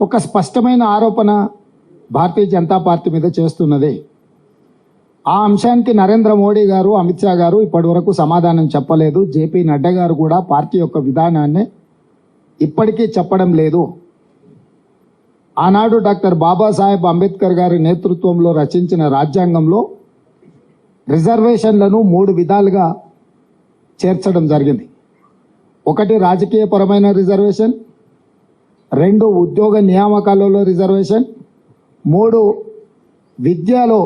ఒక స్పష్టమైన ఆరోపణ భారతీయ జనతా పార్టీ మీద చేస్తున్నది. ఆ అంశానికి నరేంద్ర మోడీ గారు, అమిత్ షా గారు ఇప్పటి వరకు సమాధానం చెప్పలేదు. జేపీ నడ్డా గారు కూడా పార్టీ యొక్క విధానాన్ని ఇప్పటికీ చెప్పడం లేదు. ఆనాడు డాక్టర్ బాబాసాహెబ్ అంబేద్కర్ గారి నేతృత్వంలో రచించిన రాజ్యాంగంలో రిజర్వేషన్లను 3 విధాలుగా చేర్చడం జరిగింది. 1 రాజకీయపరమైన రిజర్వేషన్, 2 ఉద్యోగ నియామకాలలో రిజర్వేషన్, 3 విద్యలో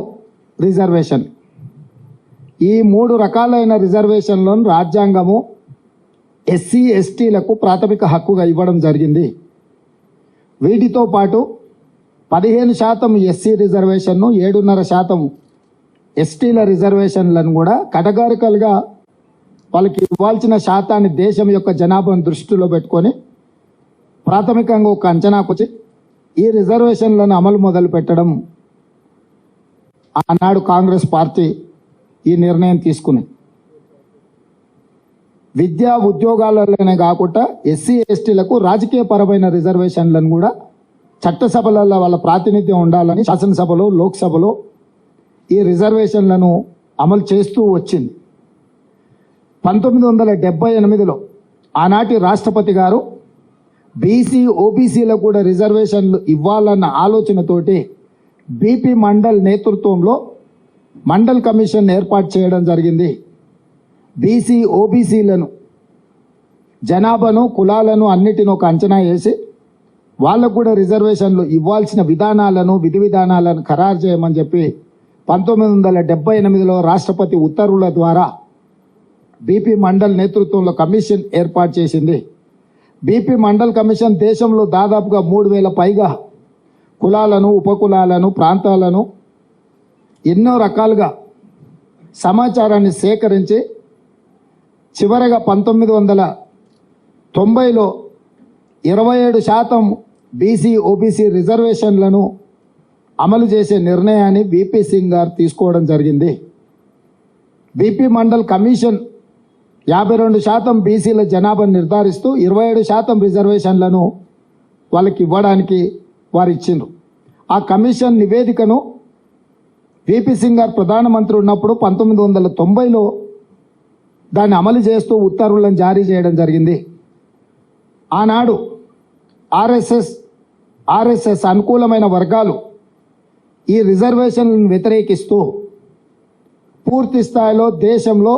రిజర్వేషన్. ఈ 3 రకాలైన రిజర్వేషన్లను రాజ్యాంగము ఎస్సీ ఎస్టీలకు ప్రాథమిక హక్కుగా ఇవ్వడం జరిగింది. వీటితో పాటు 15% ఎస్సీ రిజర్వేషన్ను, 7.5% ఎస్టీల రిజర్వేషన్లను కూడా కేటగారికల్గా వాళ్ళకి ఇవ్వాల్సిన శాతాన్ని దేశం యొక్క జనాభాను దృష్టిలో పెట్టుకొని ప్రాథమికంగా ఒక అంచనాకు వచ్చి ఈ రిజర్వేషన్లను అమలు మొదలు పెట్టడం ఆనాడు కాంగ్రెస్ పార్టీ ఈ నిర్ణయం తీసుకుంది. విద్యా ఉద్యోగాలలోనే కాకుండా ఎస్సీ ఎస్టీలకు రాజకీయ పరమైన రిజర్వేషన్లను కూడా చట్టసభలలో వాళ్ళ ప్రాతినిధ్యం ఉండాలని శాసనసభలో, లోక్సభలో ఈ రిజర్వేషన్లను అమలు చేస్తూ వచ్చింది. 1978లో ఆనాటి రాష్ట్రపతి గారు బీసీ ఓబీసీలకు కూడా రిజర్వేషన్లు ఇవ్వాలన్న ఆలోచనతోటి బీపీ మండల్ నేతృత్వంలో మండల్ కమిషన్ ఏర్పాటు చేయడం జరిగింది. బీసీ ఓబీసీలను, జనాభాను, కులాలను అన్నిటిని ఒక అంచనా వేసి వాళ్ళకు కూడా రిజర్వేషన్లు ఇవ్వాల్సిన విధానాలను, విధి విధానాలను ఖరారు చేయమని చెప్పి 1978లో రాష్ట్రపతి ఉత్తర్వుల ద్వారా బీపీ మండల్ నేతృత్వంలో కమిషన్ ఏర్పాటు చేసింది. బీపీ మండల్ కమిషన్ దేశంలో దాదాపుగా 3000 పైగా కులాలను, ఉపకులాలను, ప్రాంతాలను ఎన్నో రకాలుగా సమాచారాన్ని సేకరించి చివరగా 1990లో 27% బీసీ ఓబీసీ రిజర్వేషన్లను అమలు చేసే నిర్ణయాన్ని బీపీ సింగ్ గారు తీసుకోవడం జరిగింది. బీపీ మండల్ కమిషన్ 52% బీసీల జనాభాను నిర్ధారిస్తూ 27% రిజర్వేషన్లను వాళ్ళకి ఇవ్వడానికి వారు ఇచ్చిండ్రు. ఆ కమిషన్ నివేదికను బీపీ సింగ్ గారు ప్రధానమంత్రి ఉన్నప్పుడు 1990లో దాన్ని అమలు చేస్తూ ఉత్తర్వులను జారీ చేయడం జరిగింది. ఆనాడు ఆర్ఎస్ఎస్ అనుకూలమైన వర్గాలు ఈ రిజర్వేషన్లను వ్యతిరేకిస్తూ పూర్తి స్థాయిలో దేశంలో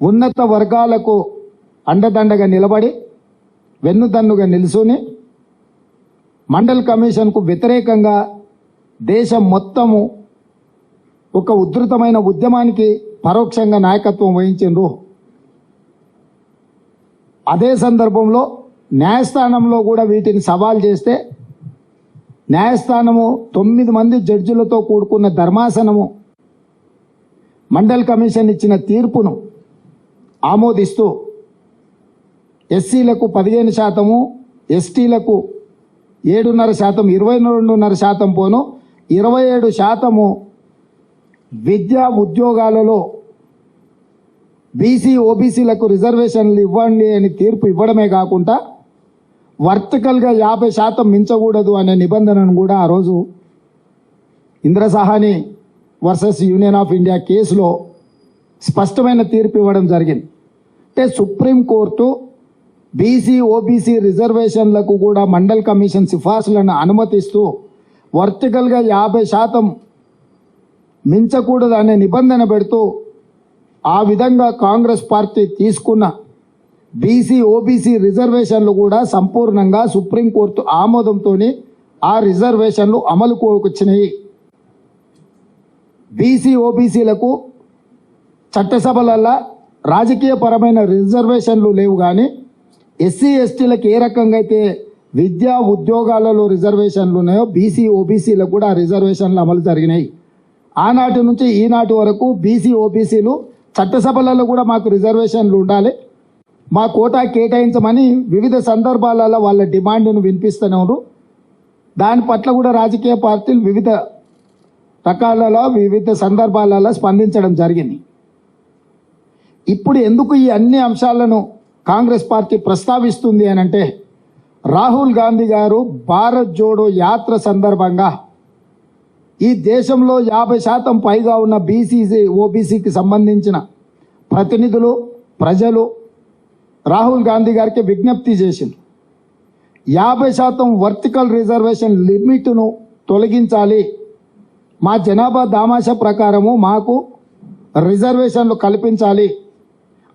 ఉన్నత వర్గాలకు అండదండగా నిలబడి వెన్నుదన్నుగా నిలుచుని మండల్ కమిషన్కు వ్యతిరేకంగా దేశం మొత్తము ఒక ఉధృతమైన ఉద్యమానికి పరోక్షంగా నాయకత్వం వహించిండ్రు. అదే సందర్భంలో న్యాయస్థానంలో కూడా వీటిని సవాల్ చేస్తే న్యాయస్థానము 9 మంది జడ్జిలతో కూడుకున్న ధర్మాసనము మండల్ కమిషన్ ఇచ్చిన తీర్పును ఆమోదిస్తూ ఎస్సీలకు 15%, ఎస్టీలకు 7.5%, 22.5% పోను 27% విద్యా ఉద్యోగాలలో బీసీ ఓబీసీలకు రిజర్వేషన్లు ఇవ్వండి అని తీర్పు ఇవ్వడమే కాకుండా వర్టికల్గా 50% మించకూడదు అనే నిబంధనను కూడా ఆ రోజు ఇంద్రసాహాని వర్సెస్ యూనియన్ ఆఫ్ ఇండియా కేసులో స్పష్టమైన తీర్పు ఇవ్వడం జరిగింది. అంటే సుప్రీంకోర్టు బీసీ ఓబీసీ రిజర్వేషన్లకు కూడా మండల్ కమిషన్ సిఫార్సులను అనుమతిస్తూ వర్టికల్గా 50% మించకూడదు అనే నిబంధన పెడుతూ ఆ విధంగా కాంగ్రెస్ పార్టీ తీసుకున్న బీసీ ఓబీసీ రిజర్వేషన్లు కూడా సంపూర్ణంగా సుప్రీంకోర్టు ఆమోదంతో ఆ రిజర్వేషన్లు అమలుకు వచ్చినాయి. బీసీ ఓబీసీలకు చట్టసభలల్లో రాజకీయ పరమైన రిజర్వేషన్లు లేవు, కానీ ఎస్సీ ఎస్టీలకు ఏ రకంగా అయితే విద్యా ఉద్యోగాలలో రిజర్వేషన్లు ఉన్నాయో బీసీ ఓబీసీలకు కూడా ఆ రిజర్వేషన్లు అమలు జరిగినాయి. ఆనాటి నుంచి ఈనాటి వరకు బీసీ ఓబీసీలు చట్టసభలలో కూడా మాకు రిజర్వేషన్లు ఉండాలి, మా కోటా కేటాయించమని వివిధ సందర్భాలలో వాళ్ళ డిమాండ్ను వినిపిస్తున్నారు. దాని పట్ల కూడా రాజకీయ పార్టీలు వివిధ రకాలలో వివిధ సందర్భాలలో స్పందించడం జరిగింది. ఇప్పుడు ఎందుకు ఈ అన్ని అంశాలను కాంగ్రెస్ పార్టీ ప్రస్తావిస్తుంది అని అంటే, రాహుల్ గాంధీ గారు భారత్ జోడో యాత్ర సందర్భంగా ఈ దేశంలో 50% పైగా ఉన్న బీసీసీ ఓబీసీకి సంబంధించిన ప్రతినిధులు ప్రజలు రాహుల్ గాంధీ గారికి విజ్ఞప్తి చేసింది. 50% వర్టికల్ రిజర్వేషన్ లిమిట్ను తొలగించాలి, మా జనాభా దామాషా ప్రకారము మాకు రిజర్వేషన్లు కల్పించాలి,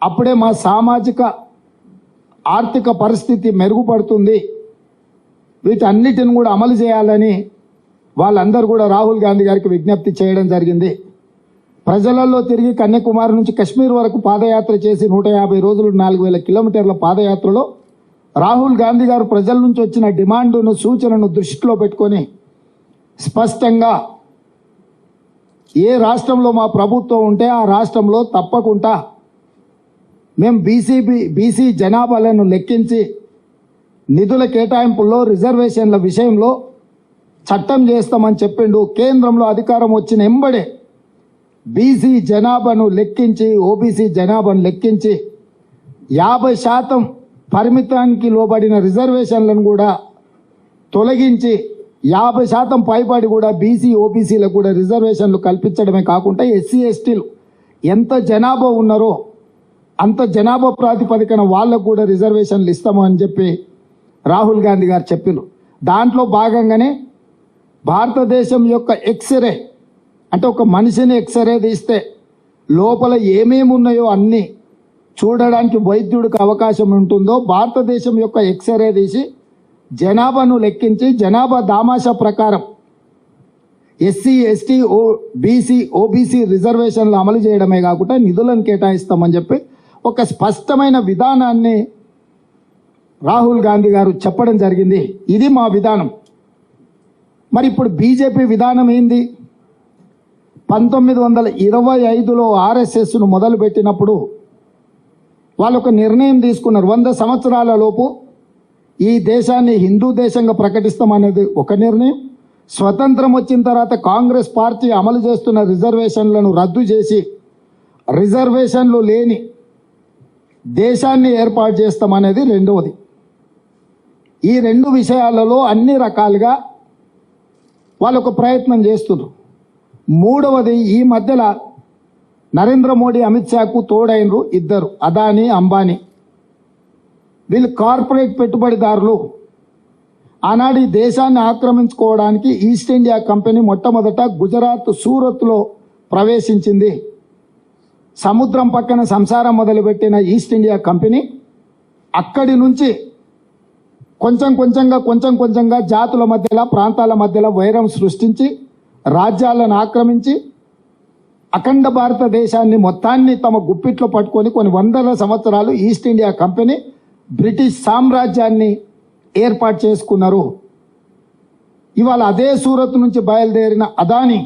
అప్పుడే మా సామాజిక ఆర్థిక పరిస్థితి మెరుగుపడుతుంది, వీటన్నిటిని కూడా అమలు చేయాలని వాళ్ళందరూ కూడా రాహుల్ గాంధీ గారికి విజ్ఞప్తి చేయడం జరిగింది. ప్రజలలో తిరిగి కన్యాకుమారి నుంచి కశ్మీర్ వరకు పాదయాత్ర చేసి 150 రోజులు 4000 కిలోమీటర్ల పాదయాత్రలో రాహుల్ గాంధీ గారు ప్రజల నుంచి వచ్చిన డిమాండును సూచనను దృష్టిలో పెట్టుకొని స్పష్టంగా ఏ రాష్ట్రంలో మా ప్రభుత్వం ఉంటే ఆ రాష్ట్రంలో తప్పకుండా మేము బీసీ జనాభాలను లెక్కించి నిధుల కేటాయింపుల్లో రిజర్వేషన్ల విషయంలో చట్టం చేస్తామని చెప్పిండు. కేంద్రంలో అధికారం వచ్చిన ఎంబడే బీసీ జనాభాను లెక్కించి ఓబీసీ జనాభాను లెక్కించి 50% పరిమితానికి లోబడిన రిజర్వేషన్లను కూడా తొలగించి 50% పైబడి కూడా బీసీ ఓబీసీలకు కూడా రిజర్వేషన్లు కల్పించడమే కాకుండా ఎస్సీ ఎస్టీలు ఎంత జనాభా ఉన్నారో అంత జనాభా ప్రాతిపదికన వాళ్ళకు కూడా రిజర్వేషన్లు ఇస్తాము అని చెప్పి రాహుల్ గాంధీ గారు చెప్పారు. దాంట్లో భాగంగానే భారతదేశం యొక్క ఎక్స్రే అంటే ఒక మనిషిని ఎక్స్రే తీస్తే లోపల ఏమేమి ఉన్నాయో అన్నీ చూడడానికి వైద్యుడికి అవకాశం ఉంటుందో భారతదేశం యొక్క ఎక్స్రే తీసి జనాభాను లెక్కించి జనాభా దామాషా ప్రకారం ఎస్సీ ఎస్టీ బీసీ ఓబీసీ రిజర్వేషన్లు అమలు చేయడమే కాకుండా నిధులను కేటాయిస్తామని చెప్పి ఒక స్పష్టమైన విధానాన్ని రాహుల్ గాంధీ గారు చెప్పడం జరిగింది. ఇది మా విధానం. మరి ఇప్పుడు బీజేపీ విధానం ఏంది? 1925లో ఆర్ఎస్ఎస్ను మొదలుపెట్టినప్పుడు వాళ్ళు ఒక నిర్ణయం తీసుకున్నారు. 100 సంవత్సరాల లోపు ఈ దేశాన్ని హిందూ దేశంగా ప్రకటిస్తామనేది ఒక నిర్ణయం. స్వతంత్రం వచ్చిన తర్వాత కాంగ్రెస్ పార్టీ అమలు చేస్తున్న రిజర్వేషన్లను రద్దు చేసి రిజర్వేషన్లు లేని దేశాన్ని ఏర్పాటు చేస్తామనేది రెండవది. ఈ రెండు విషయాలలో అన్ని రకాలుగా వాళ్ళు ఒక ప్రయత్నం చేస్తున్నారు. మూడవది, ఈ మధ్యలో నరేంద్ర మోడీ అమిత్ షాకు తోడైనరు ఇద్దరు, అదానీ అంబానీ. వీళ్ళు కార్పొరేట్ పెట్టుబడిదారులు. ఆనాడు ఈ దేశాన్ని ఆక్రమించుకోవడానికి ఈస్ట్ ఇండియా కంపెనీ మొట్టమొదట గుజరాత్ సూరత్లో ప్రవేశించింది. సముద్రం పక్కన సంసారం మొదలుపెట్టిన ఈస్ట్ ఇండియా కంపెనీ అక్కడి నుంచి కొంచెం కొంచెంగా జాతుల మధ్యలో ప్రాంతాల మధ్యలో వైరం సృష్టించి రాజ్యాలను ఆక్రమించి అఖండ భారతదేశాన్ని మొత్తాన్ని తమ గుప్పిట్లో పట్టుకొని కొన్ని వందల సంవత్సరాలు ఈస్ట్ ఇండియా కంపెనీ బ్రిటిష్ సామ్రాజ్యాన్ని ఏర్పాటు చేసుకున్నారు. ఇవాళ అదే సూరత్ నుంచి బయలుదేరిన అదానీ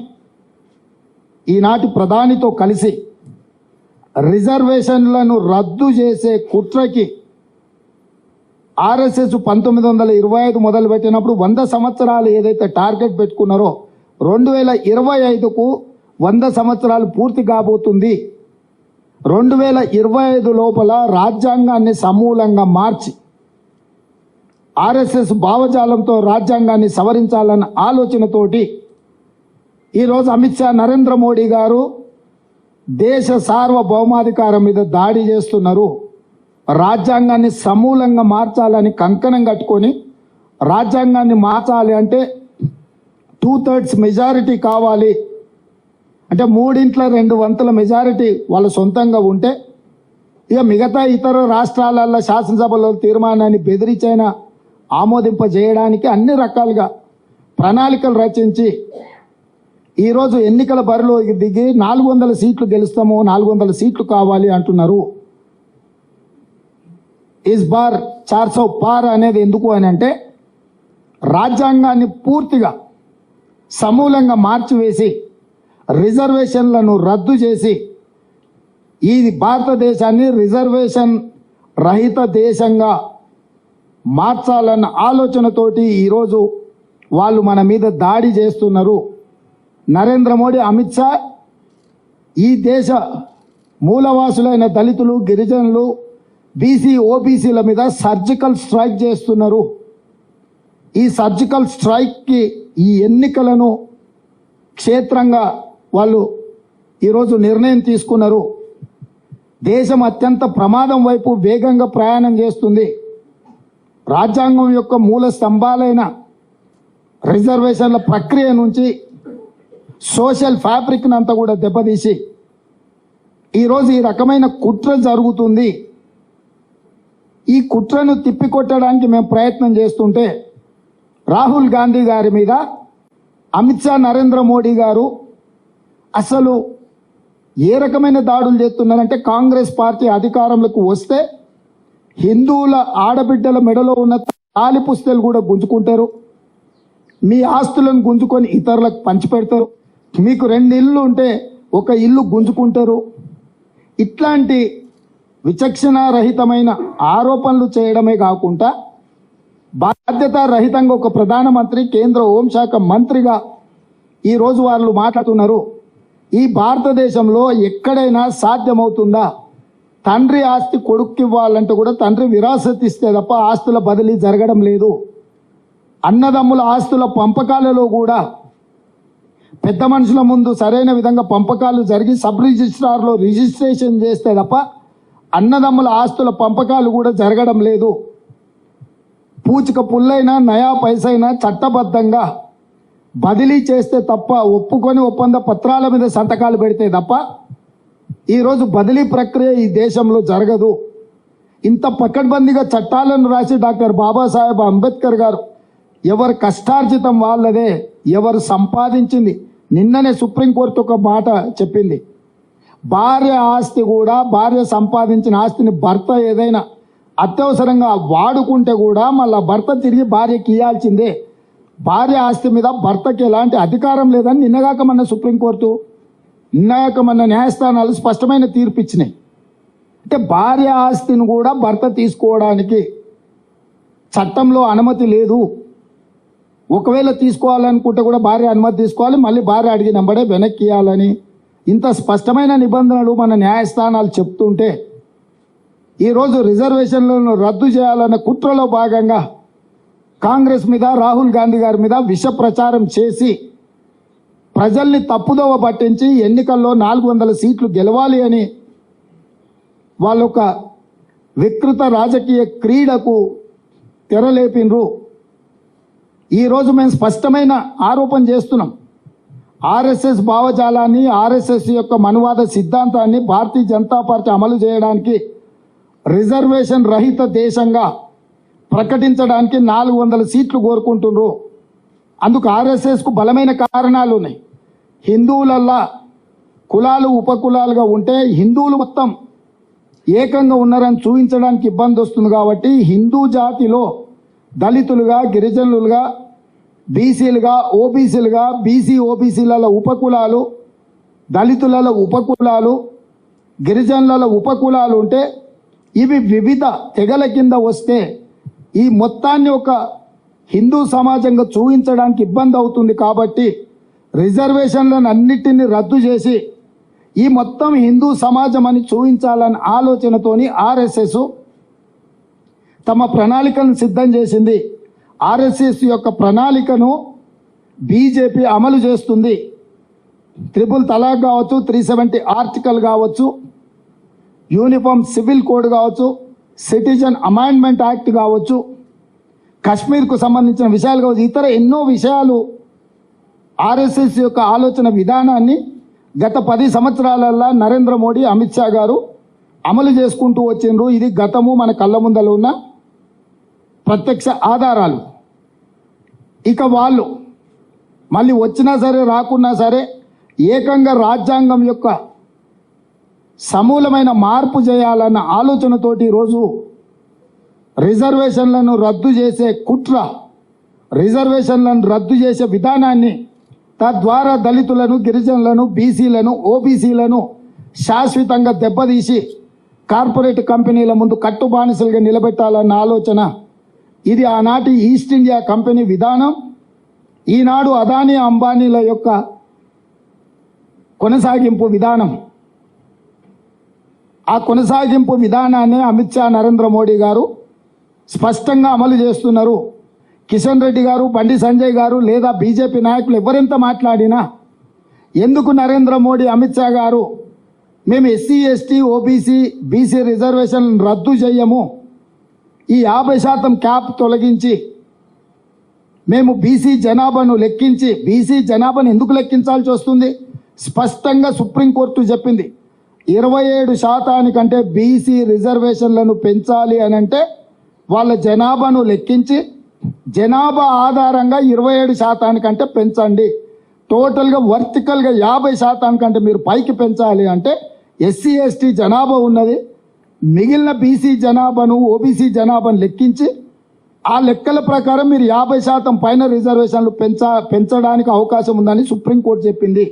ఈనాటి ప్రధానితో కలిసి రిజర్వేషన్లను రద్దు చేసే కుట్రకి ఆర్ఎస్ఎస్ 1925 మొదలుపెట్టినప్పుడు 100 సంవత్సరాలు ఏదైతే టార్గెట్ పెట్టుకున్నారో 2025కు 100 సంవత్సరాలు పూర్తి కాబోతుంది. 2025 లోపల రాజ్యాంగాన్ని సమూలంగా మార్చి ఆర్ఎస్ఎస్ భావజాలంతో రాజ్యాంగాన్ని సవరించాలన్న ఆలోచనతోటి ఈరోజు అమిత్ షా నరేంద్ర మోడీ గారు దేశ సార్వభౌమాధికారం మీద దాడి చేస్తున్నారు. రాజ్యాంగాన్ని సమూలంగా మార్చాలని కంకణం కట్టుకొని రాజ్యాంగాన్ని మార్చాలి అంటే 2/3 మెజారిటీ కావాలి. అంటే 3/2 మెజారిటీ వాళ్ళ సొంతంగా ఉంటే ఇక మిగతా ఇతర రాష్ట్రాలలో శాసనసభలో తీర్మానాన్ని బెదిరించైనా ఆమోదింపజేయడానికి అన్ని రకాలుగా ప్రణాళికలు రచించి ఈరోజు ఎన్నికల బరిలో దిగి 400 సీట్లు గెలుస్తాము, 400 సీట్లు కావాలి అంటున్నారు. ఇస్ బార్ 400 పార్ అనేది ఎందుకు అని అంటే రాజ్యాంగాన్ని పూర్తిగా సమూలంగా మార్చివేసి రిజర్వేషన్లను రద్దు చేసి ఈ భారతదేశాన్ని రిజర్వేషన్ రహిత దేశంగా మార్చాలన్న ఆలోచనతోటి ఈరోజు వాళ్ళు మన మీద దాడి చేస్తున్నారు. నరేంద్ర మోడీ అమిత్ షా ఈ దేశ మూలవాసులైన దళితులు గిరిజనులు బీసీ ఓబీసీల మీద సర్జికల్ స్ట్రైక్ చేస్తున్నారు. ఈ సర్జికల్ స్ట్రైక్కి ఈ ఎన్నికలను క్షేత్రంగా వాళ్ళు ఈరోజు నిర్ణయం తీసుకున్నారు. దేశం అత్యంత ప్రమాదం వైపు వేగంగా ప్రయాణం చేస్తుంది. రాజ్యాంగం యొక్క మూల స్తంభాలైన రిజర్వేషన్ల ప్రక్రియ నుంచి సోషల్ ఫ్యాబ్రిక్ని అంతా కూడా దెబ్బతీసి ఈరోజు ఈ రకమైన కుట్ర జరుగుతుంది. ఈ కుట్రను తిప్పికొట్టడానికి మేము ప్రయత్నం చేస్తుంటే రాహుల్ గాంధీ గారి మీద అమిత్ షా, నరేంద్ర మోడీ గారు అసలు ఏ రకమైన దాడులు చేస్తున్నారంటే, కాంగ్రెస్ పార్టీ అధికారంలోకి వస్తే హిందువుల ఆడబిడ్డల మెడలో ఉన్న తాలి పుస్తలు కూడా గుంజుకుంటారు, మీ ఆస్తులను గుంజుకొని ఇతరులకు పంచిపెడతారు, మీకు 2 ఇళ్ళు ఉంటే 1 ఇల్లు గుంజుకుంటారు. ఇట్లాంటి విచక్షణారహితమైన ఆరోపణలు చేయడమే కాకుండా బాధ్యతారహితంగా ఒక ప్రధానమంత్రి, కేంద్ర హోంశాఖ మంత్రిగా ఈరోజు వాళ్ళు మాట్లాడుతున్నారు. ఈ భారతదేశంలో ఎక్కడైనా సాధ్యమవుతుందా? తండ్రి ఆస్తి కొడుక్కి ఇవ్వాలంటే కూడా తండ్రి విరాసత్ ఇస్తే తప్ప ఆస్తుల బదిలీ జరగడం లేదు. అన్నదమ్ముల ఆస్తుల పంపకాలలో కూడా పెద్ద మనుషుల ముందు సరైన విధంగా పంపకాలు జరిగి సబ్ రిజిస్ట్రార్లో రిజిస్ట్రేషన్ చేస్తే తప్ప అన్నదమ్ముల ఆస్తుల పంపకాలు కూడా జరగడం లేదు. పూచిక పుల్లైనా నయా పైసైనా చట్టబద్ధంగా బదిలీ చేస్తే తప్ప, ఒప్పుకొని ఒప్పంద పత్రాల మీద సంతకాలు పెడితే తప్ప ఈరోజు బదిలీ ప్రక్రియ ఈ దేశంలో జరగదు. ఇంత పకడ్బందీగా చట్టాలను రాసి డాక్టర్ బాబాసాహెబ్ అంబేద్కర్ గారు ఎవరు కష్టార్జితం వాళ్ళదే, ఎవరు సంపాదించింది. నిన్ననే సుప్రీంకోర్టు ఒక మాట చెప్పింది, భార్య ఆస్తి కూడా, భార్య సంపాదించిన ఆస్తిని భర్త ఏదైనా అత్యవసరంగా వాడుకుంటే కూడా మళ్ళా భర్త తిరిగి భార్యకి ఇవ్వాల్సిందే. భార్య ఆస్తి మీద భర్తకి ఎలాంటి అధికారం లేదని నిన్నగాక మన సుప్రీంకోర్టు, నిన్నగాక మన న్యాయస్థానాలు స్పష్టమైన తీర్పు ఇచ్చినాయి. అంటే భార్య ఆస్తిని కూడా భర్త తీసుకోవడానికి చట్టంలో అనుమతి లేదు. ఒకవేళ తీసుకోవాలనుకుంటే కూడా భార్య అనుమతి తీసుకోవాలి, మళ్ళీ భార్య అడిగినంబడే వెనక్కి ఇవ్వాలని ఇంత స్పష్టమైన నిబంధనలు మన న్యాయస్థానాలు చెప్తుంటే ఈరోజు రిజర్వేషన్లను రద్దు చేయాలన్న కుట్రలో భాగంగా కాంగ్రెస్ మీద, రాహుల్ గాంధీ గారి మీద విష ప్రచారం చేసి ప్రజల్ని తప్పుదోవ పట్టించి ఎన్నికల్లో 400 సీట్లు గెలవాలి అని వాళ్ళొక వికృత రాజకీయ క్రీడకు తెరలేపినరు. ఈరోజు మేము స్పష్టమైన ఆరోపణ చేస్తున్నాం. ఆర్ఎస్ఎస్ భావజాలాన్ని, ఆర్ఎస్ఎస్ యొక్క మనువాద సిద్ధాంతాన్ని భారతీయ జనతా పార్టీ అమలు చేయడానికి రిజర్వేషన్ రహిత దేశంగా ప్రకటించడానికి 400 సీట్లు కోరుకుంటున్నారు. అందుకు ఆర్ఎస్ఎస్కు బలమైన కారణాలు ఉన్నాయి. హిందువులల్లా కులాలు ఉపకులాలుగా ఉంటే హిందువులు మొత్తం ఏకంగా ఉన్నారని చూపించడానికి ఇబ్బంది వస్తుంది. కాబట్టి హిందూ జాతిలో దళితులుగా, గిరిజనులుగా, బీసీలుగా, ఓబీసీలుగా, బీసీ ఓబీసీల ఉపకులాలు, దళితుల ఉపకులాలు, గిరిజనుల ఉపకులాలు ఉంటే ఇవి వివిధ తెగల కింద వస్తే ఈ మొత్తాన్ని ఒక హిందూ సమాజంగా చూపించడానికి ఇబ్బంది అవుతుంది. కాబట్టి రిజర్వేషన్లను అన్నిటినీ రద్దు చేసి ఈ మొత్తం హిందూ సమాజం అని చూపించాలన్న ఆలోచనతోని ఆర్ఎస్ఎస్ తమ ప్రణాళికను సిద్ధం చేసింది. ఆర్ఎస్ఎస్ యొక్క ప్రణాళికను బీజేపీ అమలు చేస్తుంది. 3 తలాక్ కావచ్చు, 370 ఆర్టికల్ కావచ్చు, యూనిఫామ్ సివిల్ కోడ్ కావచ్చు, సిటిజన్ అమెండ్మెంట్ యాక్ట్ కావచ్చు, కశ్మీర్కు సంబంధించిన విషయాలు కావచ్చు, ఇతర ఎన్నో విషయాలు ఆర్ఎస్ఎస్ యొక్క ఆలోచన విధానాన్ని గత 10 సంవత్సరాలలో నరేంద్ర మోడీ, అమిత్ షా గారు అమలు చేసుకుంటూ వచ్చిండ్రు. ఇది గతము మన కళ్ళ ముందల ఉన్న ప్రత్యక్ష ఆధారాలు. ఇక వాళ్ళు మళ్ళీ వచ్చినా సరే రాకున్నా సరే ఏకంగా రాజ్యాంగం యొక్క సమూలమైన మార్పు చేయాలన్న ఆలోచనతోటి ఈరోజు రిజర్వేషన్లను రద్దు చేసే కుట్ర, రిజర్వేషన్లను రద్దు చేసే విధానాన్ని, తద్వారా దళితులను, గిరిజనులను, బీసీలను, ఓబీసీలను శాశ్వతంగా దెబ్బతీసి కార్పొరేట్ కంపెనీల ముందు కట్టుబానిసలుగా నిలబెట్టాలన్న ఆలోచన. ఇది ఆనాటి ఈస్ట్ ఇండియా కంపెనీ విధానం, ఈనాడు అదానీ అంబానీల యొక్క కొనసాగింపు విధానం. ఆ కొనసాగింపు విధానాన్ని అమిత్ షా, నరేంద్ర మోడీ గారు స్పష్టంగా అమలు చేస్తున్నారు. కిషన్ రెడ్డి గారు, బండి సంజయ్ గారు లేదా బీజేపీ నాయకులు ఎవరెంత మాట్లాడినా ఎందుకు నరేంద్ర మోడీ, అమిత్ షా గారు మేము SC ST OBC BC reservation రద్దు చేయము, ఈ 50% క్యాప్ తొలగించి మేము బీసీ జనాభాను లెక్కించి, బీసీ జనాభాను ఎందుకు లెక్కించాల్సి వస్తుంది? స్పష్టంగా సుప్రీంకోర్టు చెప్పింది 27% బీసీ రిజర్వేషన్లను పెంచాలి అని అంటే వాళ్ళ జనాభాను లెక్కించి జనాభా ఆధారంగా 27% పెంచండి, టోటల్గా వర్టికల్గా 50% మీరు పైకి పెంచాలి అంటే ఎస్సీ ఎస్టీ జనాభా ఉన్నది, మిగిలిన బీసీ జనాభాను ఓబీసీ జనాభాను లెక్కించి ఆ లెక్కల ప్రకారం మీరు 50% పైన రిజర్వేషన్లు పెంచడానికి అవకాశం ఉందని సుప్రీంకోర్టు చెప్పింది.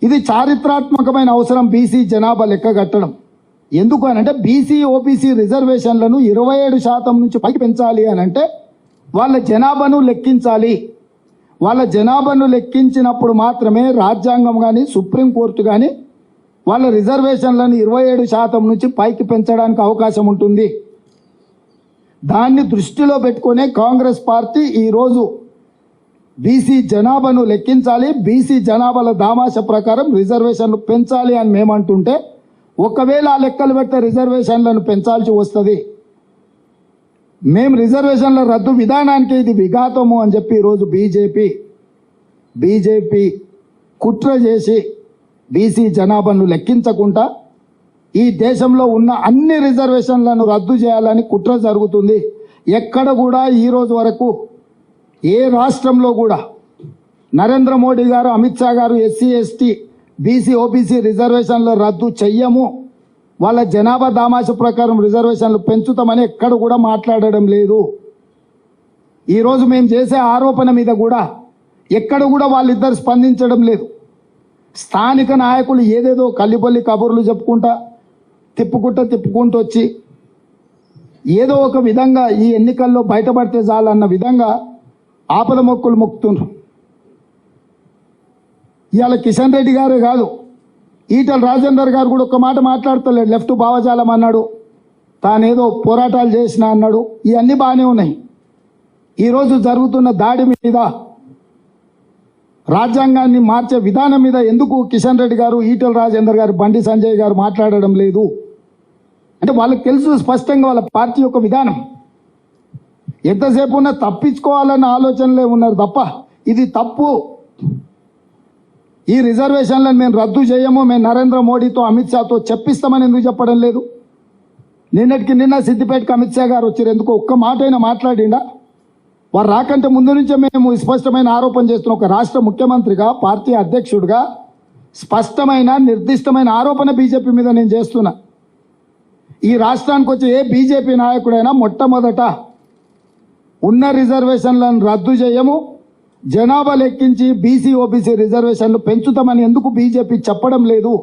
ఇది చారిత్రాత్మకమైన అవసరం బీసీ జనాభా లెక్క కట్టడం. ఎందుకు అని అంటే బీసీ ఓబీసీ రిజర్వేషన్లను 27% నుంచి పైకి పెంచాలి అని అంటే వాళ్ళ జనాభాను లెక్కించాలి. వాళ్ళ జనాభాను లెక్కించినప్పుడు మాత్రమే రాజ్యాంగం కానీ సుప్రీంకోర్టు కానీ వాళ్ళ రిజర్వేషన్లను 27% నుంచి పైకి పెంచడానికి అవకాశం ఉంటుంది. దాన్ని దృష్టిలో పెట్టుకునే కాంగ్రెస్ పార్టీ ఈరోజు బీసీ జనాభాను లెక్కించాలి, బీసీ జనాభాల దామాష ప్రకారం రిజర్వేషన్లు పెంచాలి అని మేమంటుంటే, ఒకవేళ ఆ లెక్కలు పెట్టే రిజర్వేషన్లను పెంచాల్సి వస్తుంది. మేము రిజర్వేషన్ల రద్దు విధానానికి ఇది విఘాతము అని చెప్పి ఈరోజు బీజేపీ కుట్ర చేసి బీసీ జనాభాను లెక్కించకుండా ఈ దేశంలో ఉన్న అన్ని రిజర్వేషన్లను రద్దు చేయాలని కుట్ర జరుగుతుంది. ఎక్కడ కూడా ఈ రోజు వరకు ఏ రాష్ట్రంలో కూడా నరేంద్ర మోడీ గారు, అమిత్ షా గారు ఎస్సీ ఎస్టీ బీసీ ఓబీసీ రిజర్వేషన్లు రద్దు చెయ్యము, వాళ్ళ జనాభా దామాష ప్రకారం రిజర్వేషన్లు పెంచుతామని ఎక్కడ కూడా మాట్లాడడం లేదు. ఈరోజు మేము చేసే ఆరోపణ మీద కూడా ఎక్కడ కూడా వాళ్ళిద్దరు స్పందించడం లేదు. స్థానిక నాయకులు ఏదేదో కల్లిపల్లి కబుర్లు చెప్పుకుంటూ వచ్చి ఏదో ఒక విధంగా ఈ ఎన్నికల్లో బయటపడితే చాలన్న విధంగా ఆపద మొక్కులు మొక్కుతున్నారు. ఇవాళ కిషన్ రెడ్డి గారే కాదు, ఈటల రాజేందర్ గారు కూడా ఒక మాట మాట్లాడతలేడు. లెఫ్ట్ భావజాలం అన్నాడు, తానేదో పోరాటాలు చేసిన అన్నాడు. ఇవన్నీ బాగానే ఉన్నాయి. ఈరోజు జరుగుతున్న దాడి మీద, రాజ్యాంగాన్ని మార్చే విధానం మీద ఎందుకు కిషన్ రెడ్డి గారు, ఈటల రాజేందర్ గారు, బండి సంజయ్ గారు మాట్లాడడం లేదు అంటే వాళ్ళకి తెలుసు స్పష్టంగా వాళ్ళ పార్టీ యొక్క విధానం. ఎంతసేపు ఉన్నా తప్పించుకోవాలన్న ఆలోచనలే ఉన్నారు తప్ప ఇది తప్పు, ఈ రిజర్వేషన్లను మేము రద్దు చేయము, మేము నరేంద్ర మోడీతో అమిత్ షాతో చెప్పిస్తామని ఎందుకు చెప్పడం లేదు? నిన్నటికి నిన్న సిద్దిపేటకు అమిత్ షా గారు వచ్చారు, ఎందుకు ఒక్క మాట అయినా మాట్లాడిండా? వారు రాకంటే ముందు నుంచే మేము స్పష్టమైన ఆరోపణ చేస్తున్నాం. ఒక రాష్ట్ర ముఖ్యమంత్రిగా, పార్టీ అధ్యక్షుడిగా స్పష్టమైన నిర్దిష్టమైన ఆరోపణ బీజేపీ మీద నేను చేస్తున్నా. ఈ రాష్ట్రానికి వచ్చే ఏ బీజేపీ నాయకుడైనా మొట్టమొదట ఉన్న రిజర్వేషన్లను రద్దు చేయము, జనాభా లెక్కించి బీసీ ఓబీసీ రిజర్వేషన్లు పెంచుతామని ఎందుకు బీజేపీ చెప్పడం లేదు?